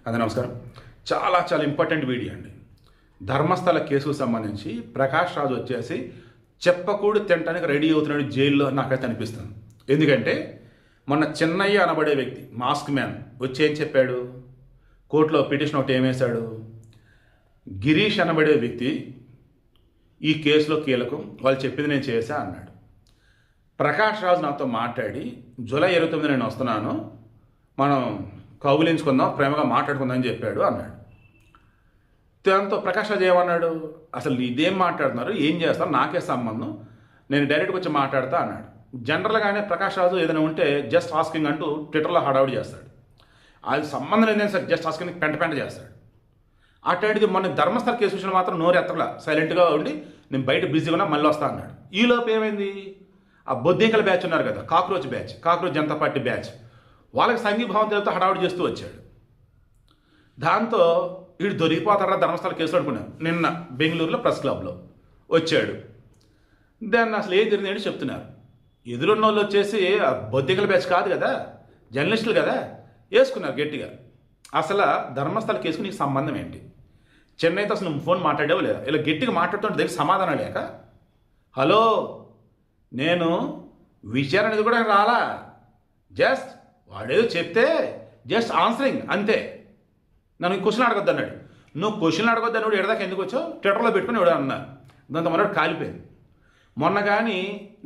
అదే నమస్కారం. చాలా చాలా ఇంపార్టెంట్ వీడియో అండి. ధర్మస్థల కేసుకు సంబంధించి ప్రకాష్ రాజు వచ్చేసి చెప్పకూడు తినడానికి రెడీ అవుతున్నాడు జైల్లో నాకైతే అనిపిస్తుంది. ఎందుకంటే మొన్న చిన్నయ్య అనబడే వ్యక్తి మాస్క్ మ్యాన్ వచ్చి ఏం చెప్పాడు, కోర్టులో పిటిషన్ ఒకటి ఏమేశాడు, గిరీష్ అనబడే వ్యక్తి ఈ కేసులో కీలకం, వాళ్ళు చెప్పింది నేను చేశా అన్నాడు. ప్రకాష్ రాజు నాతో మాట్లాడి జూలై 29 నేను వస్తున్నాను, మనం కౌగులించుకుందాం, ప్రేమగా మాట్లాడుకుందాం అని చెప్పాడు అన్నాడు. దాంతో ప్రకాష్ రాజు ఏమన్నాడు, అసలు ఇదేం మాట్లాడుతున్నారు, ఏం చేస్తారు, నాకే సంబంధం, నేను డైరెక్ట్గా వచ్చి మాట్లాడతా అన్నాడు. జనరల్గానే ప్రకాష్ రాజు ఏదైనా ఉంటే జస్ట్ ఆస్కింగ్ అంటూ ట్విట్టర్లో హడావుడి చేస్తాడు. అది సంబంధం లేదని సార్ జస్ట్ ఆస్కింగ్ పెంట చేస్తాడు. అట్లాంటిది మొన్న ధర్మస్థల కేసు విషయంలో మాత్రం నోరు ఎత్తలా, సైలెంట్గా ఉండి నేను బయట బిజీగా ఉన్నా మళ్ళీ వస్తా అన్నాడు. ఈలోపు ఏమైంది, ఆ బొద్దింకల బ్యాచ్ ఉన్నారు కదా, కాక్రోచ్ జనతా పార్టీ బ్యాచ్, వాళ్ళకి సంఘీభావం తెలుపుతూ హడావుడి చేస్తూ వచ్చాడు. దాంతో వీడు దొరికిపోతారా ధర్మస్థల కేసులో అనుకున్నాను. నిన్న బెంగళూరులో ప్రెస్ క్లబ్లో వచ్చాడు. దాన్ని అసలు ఏం జరిగింది అని చెప్తున్నారు. ఎదురున్న వాళ్ళు వచ్చేసి బొద్దింకల బ్యాచ్ కాదు కదా, జర్నలిస్టులు కదా, వేసుకున్నారు గట్టిగా. అసలు ధర్మస్థల కేసుకు నీకు సంబంధం ఏంటి, చెన్నైతో అసలు నువ్వు ఫోన్ మాట్లాడావు లేదా, ఇలా గట్టిగా మాట్లాడుతుంటే దగ్గర సమాధానం లేక, హలో నేను విచారణది కూడా రాలా, జస్ట్ వాడేదో చెప్తే జస్ట్ ఆన్సరింగ్ అంతే, నన్ను క్వశ్చన్ అడగొద్దు అన్నాడు. నువ్వు క్వశ్చన్ అడగొద్దు అన్నాడు, ఎడదాకా ఎందుకు వచ్చావు, ట్విట్టర్లో పెట్టుకుని ఎవడో అన్నారు. దాంతో మనోడు కాలిపోయింది. మొన్న కానీ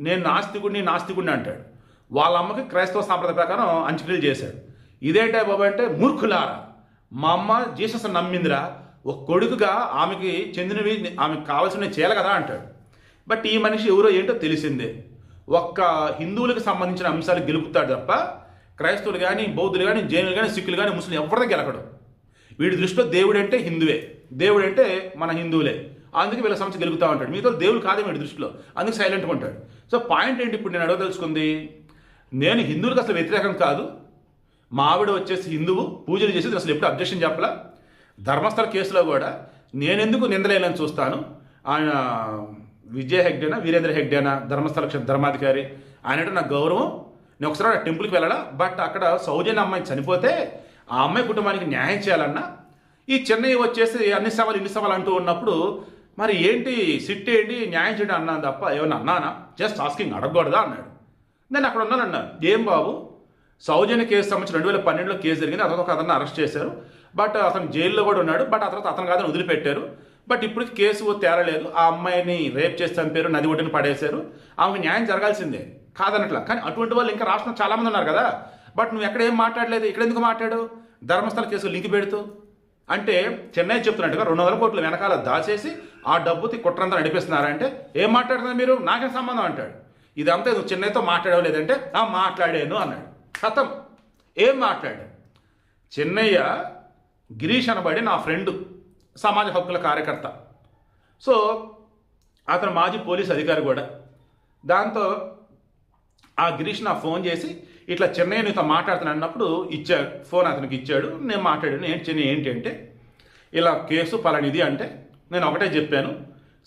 నేను నాస్తికుడిని అంటాడు. వాళ్ళ అమ్మకి క్రైస్తవ సాంప్రదాయ ప్రకారం అంత్యక్రియలు చేశాడు. ఇదేంటే బాబా అంటే, మూర్ఖులారా, మా అమ్మ జీసస్ నమ్మిందిరా, ఒక కొడుకుగా ఆమెకి చెందినవి ఆమెకు కావాల్సినవి చేయాలి కదా అంటాడు. బట్ ఈ మనిషి ఎవరో ఏంటో తెలిసిందే, ఒక్క హిందువులకు సంబంధించిన అంశాలు గెలుపుతాడు తప్ప క్రైస్తవులు కానీ, బౌద్ధులు కానీ, జైనులు కానీ, సిక్కులు కానీ, ముస్లిం ఎవరిదో గెలకడు. వీడి దృష్టిలో దేవుడు అంటే హిందువే, దేవుడు అంటే మన హిందువులే, అందుకే వీళ్ళ సమస్య గెలుపుతా ఉంటాడు. మిగతా దేవుడు కాదే వీడి దృష్టిలో, అందుకు సైలెంట్గా ఉంటాడు. సో పాయింట్ ఏంటి, ఇప్పుడు నేను అడగదలుచుకుంది, నేను హిందువులకు అసలు వ్యతిరేకం కాదు, మా ఆవిడ వచ్చేసి హిందువు, పూజలు చేసేది అసలు ఎప్పుడు అబ్జెక్షన్ చెప్పలా. ధర్మస్థల కేసులో కూడా నేనెందుకు నిందలేనని చూస్తాను. ఆయన విజయ్ హెగ్డేనా వీరేంద్ర హెగ్డేనా ధర్మస్థల ధర్మాధికారి, ఆయనంటే నాకు గౌరవం. నేను ఒకసారి ఆ టెంపుల్కి వెళ్ళాలా, బట్ అక్కడ సౌజన్య అమ్మాయి చనిపోతే ఆ అమ్మాయి కుటుంబానికి న్యాయం చేయాలన్నా, ఈ చెన్నై వచ్చేసి అన్ని సవాలు అంటూ ఉన్నప్పుడు మరి ఏంటి సిట్ ఏంటి న్యాయం చేయడం అన్నాను తప్ప ఏమన్నా అన్నానా, జస్ట్ ఆస్కింగ్ అడగకూడదా అన్నాడు. నేను అక్కడ ఉన్నానన్నా, ఏం బాబు, సౌజన్య కేసు సంబంధించి 2012లో కేసు జరిగింది, అతను ఒక అతన్ని అరెస్ట్ చేశారు, బట్ అతను జైల్లో కూడా ఉన్నాడు, బట్ ఆ తర్వాత అతను కాదని వదిలిపెట్టారు, బట్ ఇప్పుడు కేసు తేరలేదు, ఆ అమ్మాయిని రేప్ చేసి చంపారు, నది ఒడ్డున పడేశారు, ఆమెకు న్యాయం జరగాల్సిందే కాదనట్లా. కానీ అటువంటి వాళ్ళు ఇంకా రాష్ట్రం చాలామంది ఉన్నారు కదా, బట్ నువ్వు ఎక్కడ ఏం మాట్లాడలేదు, ఇక్కడ ఎందుకు మాట్లాడు ధర్మస్థల కేసు లింక్ పెడుతూ అంటే. చెన్నై చెప్తున్నట్టుగా 200 కోట్లు వెనకాల దాచేసి ఆ డబ్బుకి కుట్రంతా నడిపిస్తున్నారంటే ఏం మాట్లాడుతున్నారు మీరు, నాకేం సంబంధం అంటాడు. ఇదంతా నువ్వు చెన్నైతో మాట్లాడవు లేదంటే మాట్లాడాను అన్నాడు. ఖతం, ఏం మాట్లాడాడు. చెన్నయ్య గిరీష్ అనబడి నా ఫ్రెండు, సమాజ హక్కుల కార్యకర్త, సో అతను మాజీ పోలీస్ అధికారి కూడా. దాంతో ఆ గిరీష్ నా ఫోన్ చేసి ఇట్లా చెన్నై నీతో మాట్లాడుతున్నాను అన్నప్పుడు ఇచ్చాడు, ఫోన్ అతనికి ఇచ్చాడు, నేను మాట్లాడాను. ఏంటి అంటే ఇలా కేసు పలానిది అంటే నేను ఒకటే చెప్పాను,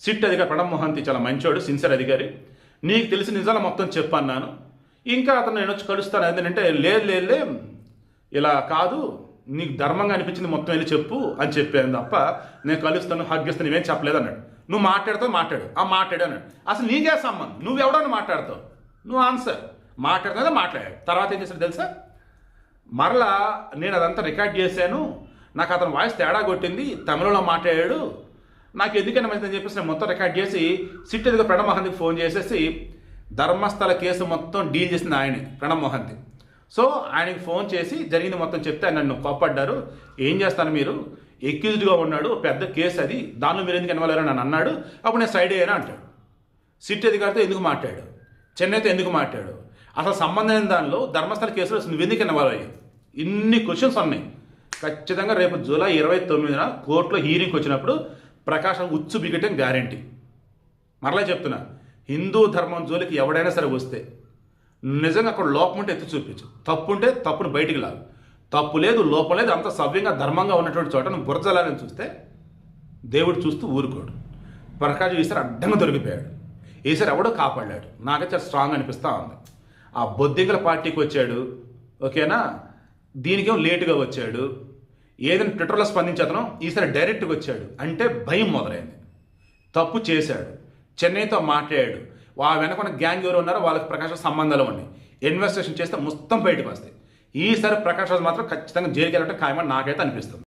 సిట్ అధికారి ప్రణబ్ మొహంతి చాలా మంచోడు, సిన్సియర్ అధికారి, నీకు తెలిసి నిజాలు మొత్తం చెప్పన్నాను. ఇంకా అతను నేను వచ్చి కలుస్తాను ఏంటంటే, లేదు ఇలా కాదు, నీకు ధర్మంగా అనిపించింది మొత్తం వెళ్ళి చెప్పు అని చెప్పాను తప్ప నేను కలుస్తాను హగ్గిస్తాను ఇవేం చెప్పలేదు అన్నాడు. నువ్వు మాట్లాడుతావు మాట్లాడు అన్నాడు. అసలు నీకే సంబంధం, నువ్వెవడని మాట్లాడతావు, నువ్వు ఆన్సర్ మాట్లాడుతున్నదా మాట్లాడాడు. తర్వాత ఏం చేశాడు తెలుసా, మరలా నేను అదంతా రికార్డ్ చేశాను, నాకు అతను వాయిస్ తేడా కొట్టింది, తమిళంలో మాట్లాడాడు, నాకు ఎందుకని మంచిదని చెప్పేసి నేను మొత్తం రికార్డ్ చేసి సిట్ ఎదుగు ప్రణబ్ మొహంతికి ఫోన్ చేసేసి ధర్మస్థల కేసు మొత్తం డీల్ చేసింది ఆయనే, ప్రణబ్ మొహంతి. సో ఆయనకి ఫోన్ చేసి జరిగింది మొత్తం చెప్తే ఆయన నన్ను కోప్పడ్డారు, ఏం చేస్తాను మీరు, ఎక్యూజ్డ్గా ఉన్నాడు, పెద్ద కేసు అది, దానిలో మీరు ఎందుకు ఇన్వాల్వ్ నన్ను అన్నాడు. అప్పుడు నేను సైడ్ అయ్యాను అంటాడు. సిట్ అధికారితో ఎందుకు మాట్లాడు, చెన్నైతో ఎందుకు మాట్లాడు, అసలు సంబంధమైన దానిలో ధర్మస్థల కేసులో నువ్వు ఎందుకు ఇన్వాల్వ్ అయ్యావు, ఇన్ని క్వశ్చన్స్ ఉన్నాయి. ఖచ్చితంగా రేపు జూలై 29న కోర్టులో హీరింగ్కి వచ్చినప్పుడు ప్రకాశం ఉచ్చు బిగటం గ్యారంటీ. మరలా చెప్తున్నా, హిందూ ధర్మం జోలికి ఎవడైనా సరే వస్తే నిజంగా అక్కడ లోపం ఉంటే ఎత్తి చూపించు, తప్పు ఉంటే తప్పును బయటికి లాగు, తప్పు లేదు లోపం లేదు, అంత సవ్యంగా ధర్మంగా ఉన్నటువంటి చోట నువ్వు బురజలాలని చూస్తే దేవుడు చూస్తూ ఊరుకోడు. ప్రకాశం ఈసారి అడ్డంగా దొరికిపోయాడు, ఈసారి ఎవడో కాపాడాడు, నాకైతే స్ట్రాంగ్ అనిపిస్తూ ఉంది. ఆ బొద్దింకల పార్టీకి వచ్చాడు, ఓకేనా, దీనికేమో లేటుగా వచ్చాడు, ఏదైనా ట్విట్టర్లో స్పందించి అతను ఈసారి డైరెక్ట్గా వచ్చాడు అంటే భయం మొదలైంది. తప్పు చేశాడు, చెన్నైతో మాట్లాడాడు, వెనకున్న గ్యాంగ్ ఎవరు ఉన్నారో వాళ్ళకి ప్రకాష్ రాజ్ సంబంధాలు ఉన్నాయి, ఇన్వెస్టిగేషన్ చేస్తే మొత్తం బయటకు వస్తాయి. ఈసారి ప్రకాష్ రాజ్ మాత్రం ఖచ్చితంగా జైలుకి వెళ్ళటం ఖాయమని నాకైతే అనిపిస్తుంది.